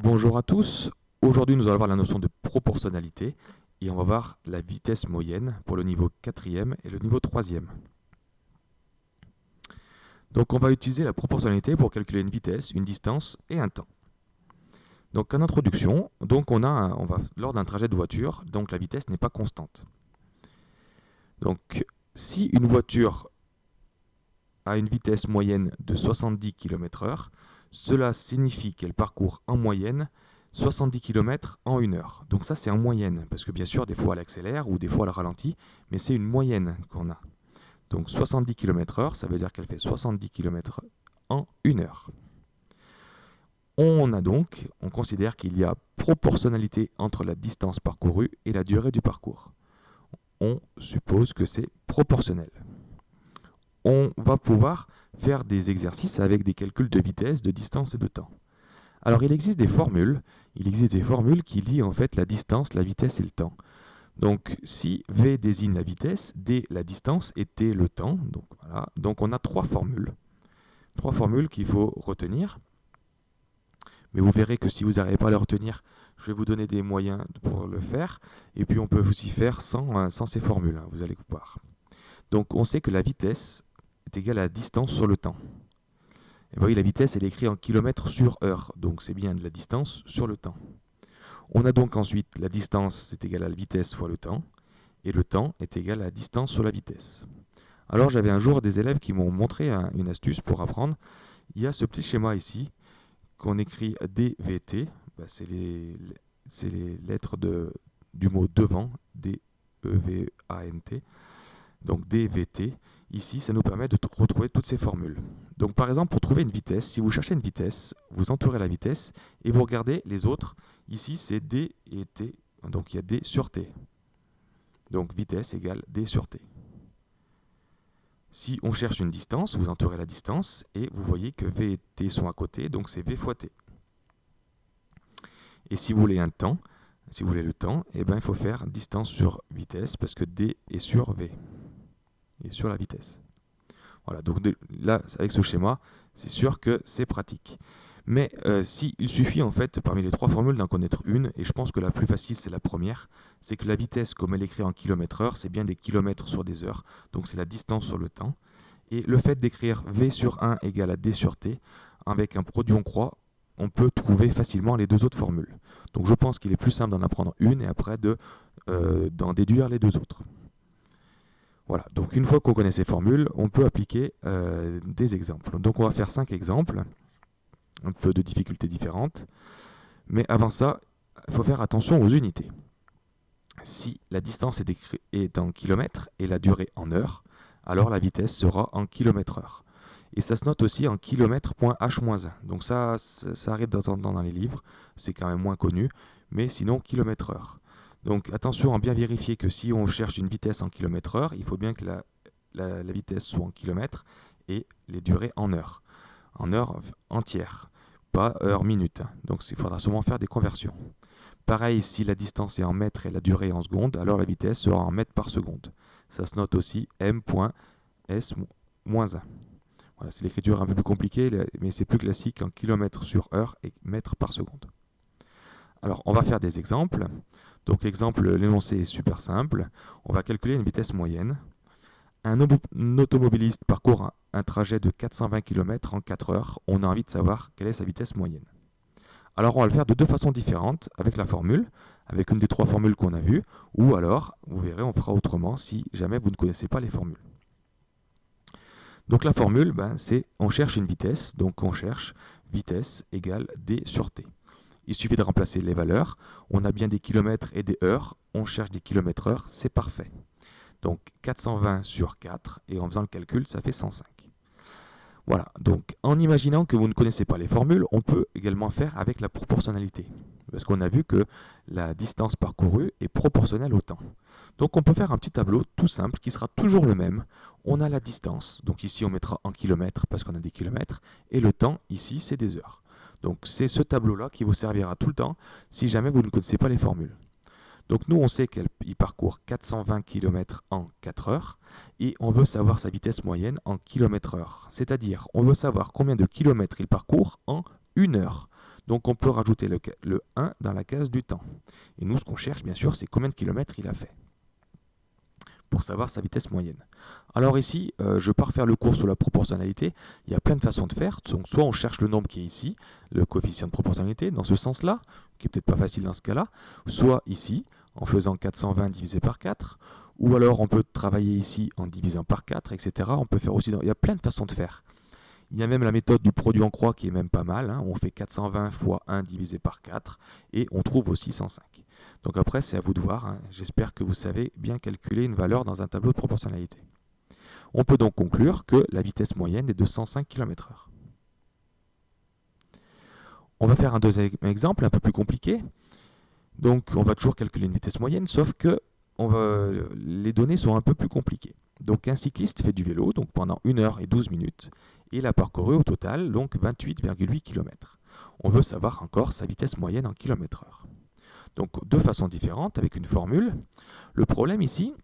Bonjour à tous, aujourd'hui nous allons voir la notion de proportionnalité et on va voir la vitesse moyenne pour le niveau 4e et le niveau 3e. Donc on va utiliser la proportionnalité pour calculer une vitesse, une distance et un temps. Donc en introduction, lors d'un trajet de voiture, donc la vitesse n'est pas constante. Donc si une voiture a une vitesse moyenne de 70 km/h, cela signifie qu'elle parcourt en moyenne 70 km en 1 heure. Donc ça c'est en moyenne, parce que bien sûr des fois elle accélère ou des fois elle ralentit, mais c'est une moyenne qu'on a. Donc 70 km/h, ça veut dire qu'elle fait 70 km en 1 heure. On considère qu'il y a proportionnalité entre la distance parcourue et la durée du parcours. On suppose que c'est proportionnel. On va pouvoir faire des exercices avec des calculs de vitesse, de distance et de temps. Alors il existe des formules qui lient en fait la distance, la vitesse et le temps. Donc si V désigne la vitesse, D la distance et T le temps, donc voilà. Donc on a trois formules qu'il faut retenir. Mais vous verrez que si vous n'arrivez pas à les retenir, je vais vous donner des moyens pour le faire. Et puis on peut aussi faire sans ces formules, vous allez voir. Donc on sait que la vitesse est égale à la distance sur le temps. Et vous voyez, la vitesse, elle est écrite en kilomètres sur heure. Donc c'est bien de la distance sur le temps. On a donc ensuite la distance, c'est égal à la vitesse fois le temps. Et le temps est égal à la distance sur la vitesse. Alors j'avais un jour des élèves qui m'ont montré une astuce pour apprendre. Il y a ce petit schéma ici qu'on écrit DVT. C'est les lettres du mot devant, D-E-V-A-N-T. Donc DVT. Ici, ça nous permet de retrouver toutes ces formules. Donc par exemple, pour trouver une vitesse, si vous cherchez une vitesse, vous entourez la vitesse et vous regardez les autres. Ici, c'est D et T. Donc il y a D sur T. Donc vitesse égale D sur T. Si on cherche une distance, vous entourez la distance et vous voyez que V et T sont à côté, donc c'est V fois T. Et si vous voulez un temps, si vous voulez le temps, il faut faire distance sur vitesse parce que D est sur V et sur la vitesse. Voilà, donc là, avec ce schéma, c'est sûr que c'est pratique. Mais il suffit en fait, parmi les trois formules, d'en connaître une, et je pense que la plus facile, c'est la première, c'est que la vitesse, comme elle est écrite en km/h, c'est bien des kilomètres sur des heures, donc c'est la distance sur le temps. Et le fait d'écrire V sur 1 égale à D sur T, avec un produit en croix, on peut trouver facilement les deux autres formules. Donc je pense qu'il est plus simple d'en apprendre une et après d'en déduire les deux autres. Voilà, donc une fois qu'on connaît ces formules, on peut appliquer des exemples. Donc on va faire 5 exemples, un peu de difficultés différentes. Mais avant ça, il faut faire attention aux unités. Si la distance est en kilomètres et la durée en heures, alors la vitesse sera en kilomètres/heure. Et ça se note aussi en kilomètres.h-1. Donc ça arrive de temps en temps dans les livres, c'est quand même moins connu, mais sinon kilomètres/heure. Donc attention à bien vérifier que si on cherche une vitesse en km/h, il faut bien que la vitesse soit en kilomètres et les durées en heures entières, pas heure-minute. Donc il faudra sûrement faire des conversions. Pareil, si la distance est en mètres et la durée en secondes, alors la vitesse sera en mètres par seconde. Ça se note aussi m.s-1. Voilà, c'est l'écriture un peu plus compliquée, mais c'est plus classique en kilomètres sur heure et mètres par seconde. Alors, on va faire des exemples. Donc, l'énoncé est super simple. On va calculer une vitesse moyenne. Un automobiliste parcourt un trajet de 420 km en 4 heures. On a envie de savoir quelle est sa vitesse moyenne. Alors, on va le faire de deux façons différentes avec la formule, avec une des trois formules qu'on a vues, ou alors, vous verrez, on fera autrement si jamais vous ne connaissez pas les formules. Donc, la formule, c'est on cherche une vitesse, donc on cherche vitesse égale D sur T. Il suffit de remplacer les valeurs. On a bien des kilomètres et des heures. On cherche des kilomètres/heure, c'est parfait. Donc 420 sur 4, et en faisant le calcul, ça fait 105. Voilà, donc en imaginant que vous ne connaissez pas les formules, on peut également faire avec la proportionnalité. Parce qu'on a vu que la distance parcourue est proportionnelle au temps. Donc on peut faire un petit tableau tout simple qui sera toujours le même. On a la distance, donc ici on mettra en kilomètres parce qu'on a des kilomètres, et le temps, ici c'est des heures. Donc c'est ce tableau-là qui vous servira tout le temps si jamais vous ne connaissez pas les formules. Donc nous, on sait qu'il parcourt 420 km en 4 heures et on veut savoir sa vitesse moyenne en km/h. C'est-à-dire, on veut savoir combien de kilomètres il parcourt en 1 heure. Donc on peut rajouter le 1 dans la case du temps. Et nous, ce qu'on cherche, bien sûr, c'est combien de kilomètres il a fait, pour savoir sa vitesse moyenne. Alors ici, je ne vais pas refaire le cours sur la proportionnalité. Il y a plein de façons de faire. Donc soit on cherche le nombre qui est ici, le coefficient de proportionnalité, dans ce sens-là, qui est peut-être pas facile dans ce cas-là, soit ici, en faisant 420 divisé par 4, ou alors on peut travailler ici en divisant par 4, etc. On peut faire aussi, il y a plein de façons de faire. Il y a même la méthode du produit en croix qui est même pas mal. On fait 420 fois 1 divisé par 4 et on trouve aussi 105. Donc après, c'est à vous de voir. J'espère que vous savez bien calculer une valeur dans un tableau de proportionnalité. On peut donc conclure que la vitesse moyenne est de 105 km/h. On va faire un deuxième exemple un peu plus compliqué. Donc on va toujours calculer une vitesse moyenne, sauf que les données sont un peu plus compliquées. Donc un cycliste fait du vélo donc pendant 1 heure et 12 minutes et il a parcouru au total donc 28,8 km. On veut savoir encore sa vitesse moyenne en km/h. Donc deux façons différentes avec une formule. Le problème ici,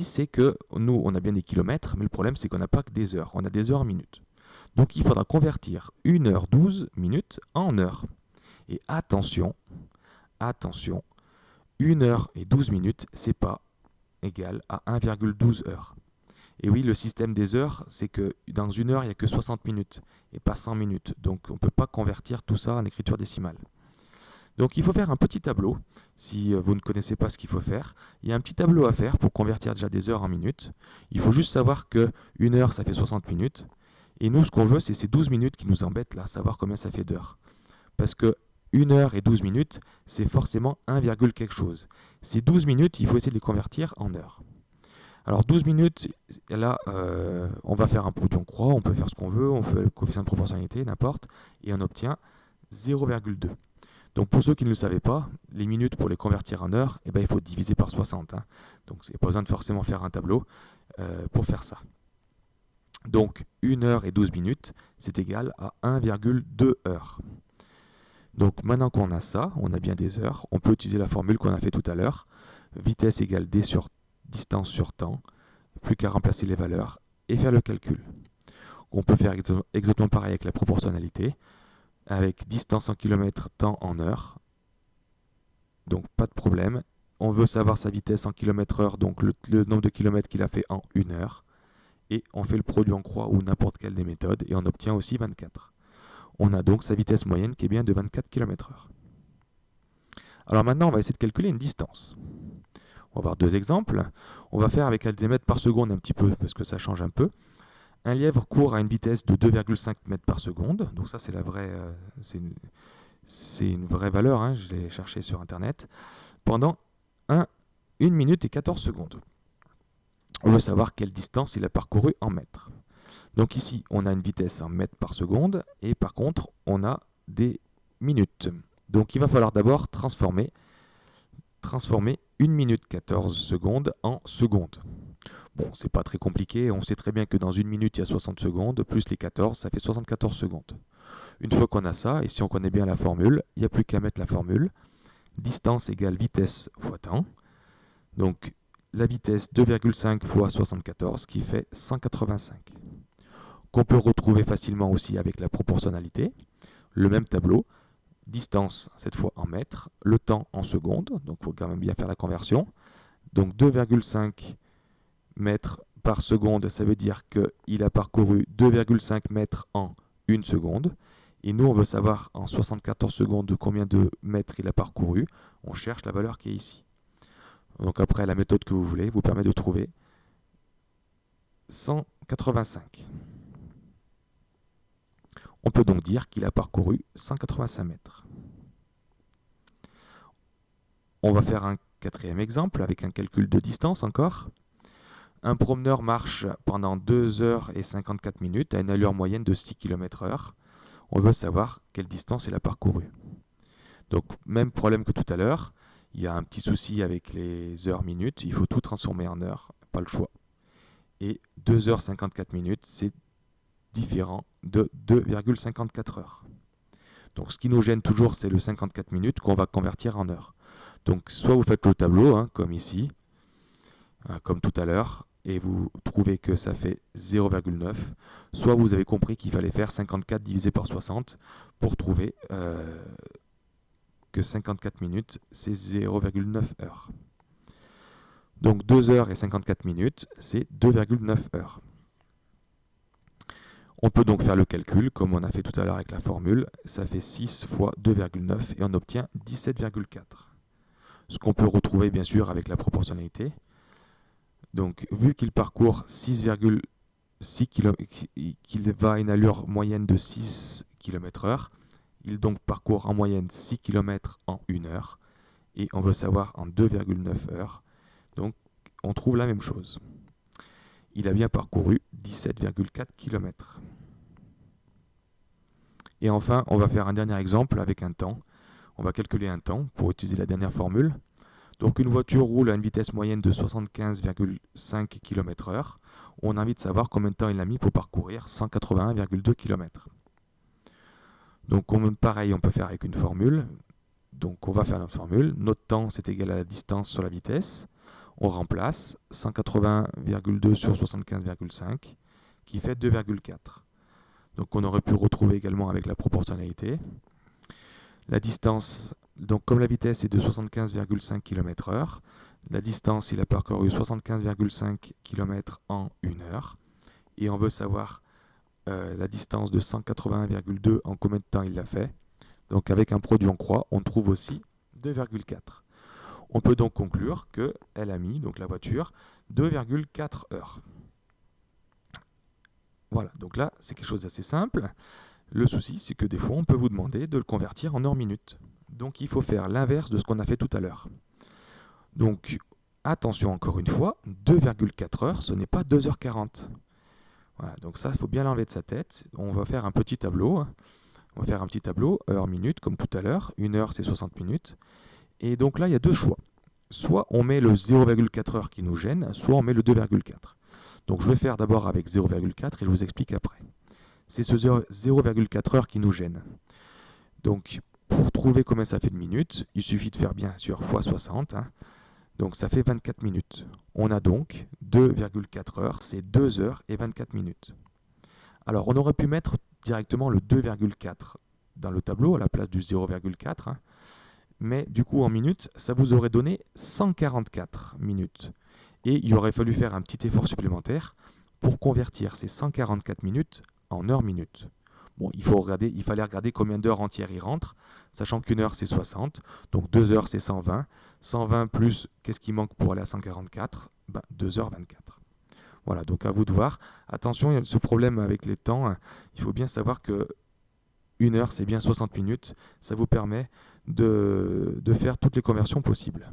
c'est que nous on a bien des kilomètres, mais le problème c'est qu'on n'a pas que des heures, on a des heures en minutes. Donc il faudra convertir 1 heure 12 minutes en heures. Et attention, 1 heure et 12 minutes, c'est pas égal à 1,12 heures. Et oui, le système des heures, c'est que dans 1 heure, il n'y a que 60 minutes et pas 100 minutes. Donc on ne peut pas convertir tout ça en écriture décimale. Donc il faut faire un petit tableau, si vous ne connaissez pas ce qu'il faut faire. Il y a un petit tableau à faire pour convertir déjà des heures en minutes. Il faut juste savoir que 1 heure, ça fait 60 minutes. Et nous, ce qu'on veut, c'est ces 12 minutes qui nous embêtent là, savoir combien ça fait d'heures. Parce que 1 heure et 12 minutes, c'est forcément 1, quelque chose. Ces 12 minutes, il faut essayer de les convertir en heures. Alors 12 minutes, là, on va faire un produit en croix, on peut faire ce qu'on veut, on fait le coefficient de proportionnalité, n'importe, et on obtient 0,2. Donc pour ceux qui ne le savaient pas, les minutes pour les convertir en heures, il faut diviser par 60. Donc il n'y a pas besoin de forcément faire un tableau pour faire ça. Donc 1 heure et 12 minutes, c'est égal à 1,2 heures. Donc maintenant qu'on a ça, on a bien des heures, on peut utiliser la formule qu'on a fait tout à l'heure. Vitesse égale d sur distance sur temps. Plus qu'à remplacer les valeurs et faire le calcul. On peut faire exactement pareil avec la proportionnalité. Avec distance en kilomètres, temps en heures. Donc pas de problème. On veut savoir sa vitesse en kilomètres/heure, donc le nombre de kilomètres qu'il a fait en 1 heure. Et on fait le produit en croix ou n'importe quelle des méthodes et on obtient aussi 24. On a donc sa vitesse moyenne qui est bien de 24 km/h. Alors maintenant, on va essayer de calculer une distance. On va voir deux exemples. On va faire avec des mètres par seconde un petit peu, parce que ça change un peu. Un lièvre court à une vitesse de 2,5 mètres par seconde. Donc ça, c'est la vraie, c'est une vraie valeur. Je l'ai cherché sur Internet. Pendant 1 minute et 14 secondes. On veut savoir quelle distance il a parcouru en mètres. Donc ici, on a une vitesse en mètres par seconde et par contre, on a des minutes. Donc il va falloir d'abord transformer 1 minute 14 secondes en secondes. Bon, c'est pas très compliqué, on sait très bien que dans 1 minute, il y a 60 secondes, plus les 14, ça fait 74 secondes. Une fois qu'on a ça, et si on connaît bien la formule, il n'y a plus qu'à mettre la formule. Distance égale vitesse fois temps. Donc la vitesse 2,5 fois 74 qui fait 185. Qu'on peut retrouver facilement aussi avec la proportionnalité. Le même tableau, distance cette fois en mètres, le temps en secondes, donc il faut quand même bien faire la conversion. Donc 2,5 mètres par seconde, ça veut dire qu'il a parcouru 2,5 mètres en 1 seconde. Et nous, on veut savoir en 74 secondes combien de mètres il a parcouru. On cherche la valeur qui est ici. Donc après, la méthode que vous voulez vous permet de trouver 185. On peut donc dire qu'il a parcouru 185 mètres. On va faire un quatrième exemple avec un calcul de distance encore. Un promeneur marche pendant 2 heures et 54 minutes à une allure moyenne de 6 km/h. On veut savoir quelle distance il a parcouru. Donc même problème que tout à l'heure, il y a un petit souci avec les heures-minutes, il faut tout transformer en heures, pas le choix. Et 2 heures 54 minutes, c'est différent de 2,54 heures. Donc ce qui nous gêne toujours, c'est le 54 minutes qu'on va convertir en heures. Donc soit vous faites le tableau, comme ici, comme tout à l'heure, et vous trouvez que ça fait 0,9, soit vous avez compris qu'il fallait faire 54 divisé par 60 pour trouver que 54 minutes, c'est 0,9 heures. Donc 2 heures et 54 minutes, c'est 2,9 heures. On peut donc faire le calcul, comme on a fait tout à l'heure avec la formule, ça fait 6 fois 2,9 et on obtient 17,4. Ce qu'on peut retrouver bien sûr avec la proportionnalité. Donc vu qu'il parcourt 6,6 km, qu'il va à une allure moyenne de 6 km/h, il donc parcourt en moyenne 6 km en 1 heure, et on veut savoir en 2,9 heures, donc on trouve la même chose. Il a bien parcouru 17,4 km. Et enfin, on va faire un dernier exemple avec un temps. On va calculer un temps pour utiliser la dernière formule. Donc une voiture roule à une vitesse moyenne de 75,5 km/h. On a envie de savoir combien de temps il a mis pour parcourir 181,2 km. Donc pareil, on peut faire avec une formule. Donc on va faire notre formule. Notre temps, c'est égal à la distance sur la vitesse. On remplace 180,2 sur 75,5 qui fait 2,4. Donc on aurait pu retrouver également avec la proportionnalité. La distance, donc comme la vitesse est de 75,5 km/h, la distance, il a parcouru 75,5 km en 1 heure. Et on veut savoir la distance de 181,2 en combien de temps il l'a fait. Donc avec un produit en croix, on trouve aussi 2,4. On peut donc conclure qu'elle a mis, donc la voiture, 2,4 heures. Voilà, donc là, c'est quelque chose d'assez simple. Le souci, c'est que des fois, on peut vous demander de le convertir en heure-minute. Donc il faut faire l'inverse de ce qu'on a fait tout à l'heure. Donc, attention encore une fois, 2,4 heures, ce n'est pas 2h40. Voilà, donc ça, il faut bien l'enlever de sa tête. On va faire un petit tableau. On va faire un petit tableau, heure-minute, comme tout à l'heure. 1 heure, c'est 60 minutes. Et donc là, il y a deux choix. Soit on met le 0,4 heures qui nous gêne, soit on met le 2,4. Donc je vais faire d'abord avec 0,4 et je vous explique après. C'est ce 0,4 heures qui nous gêne. Donc pour trouver combien ça fait de minutes, il suffit de faire bien sûr x 60. Donc ça fait 24 minutes. On a donc 2,4 heures, c'est 2 heures et 24 minutes. Alors on aurait pu mettre directement le 2,4 dans le tableau à la place du 0,4. Mais du coup en minutes, ça vous aurait donné 144 minutes. Et il aurait fallu faire un petit effort supplémentaire pour convertir ces 144 minutes en heure-minute. Bon, il fallait regarder combien d'heures entières il rentre, sachant qu'une heure c'est 60, donc 2 heures c'est 120. 120 plus, qu'est-ce qui manque pour aller à 144 ? 2h24. Voilà, donc à vous de voir. Attention, il y a ce problème avec les temps. Il faut bien savoir que 1 heure c'est bien 60 minutes. Ça vous permet de faire toutes les conversions possibles.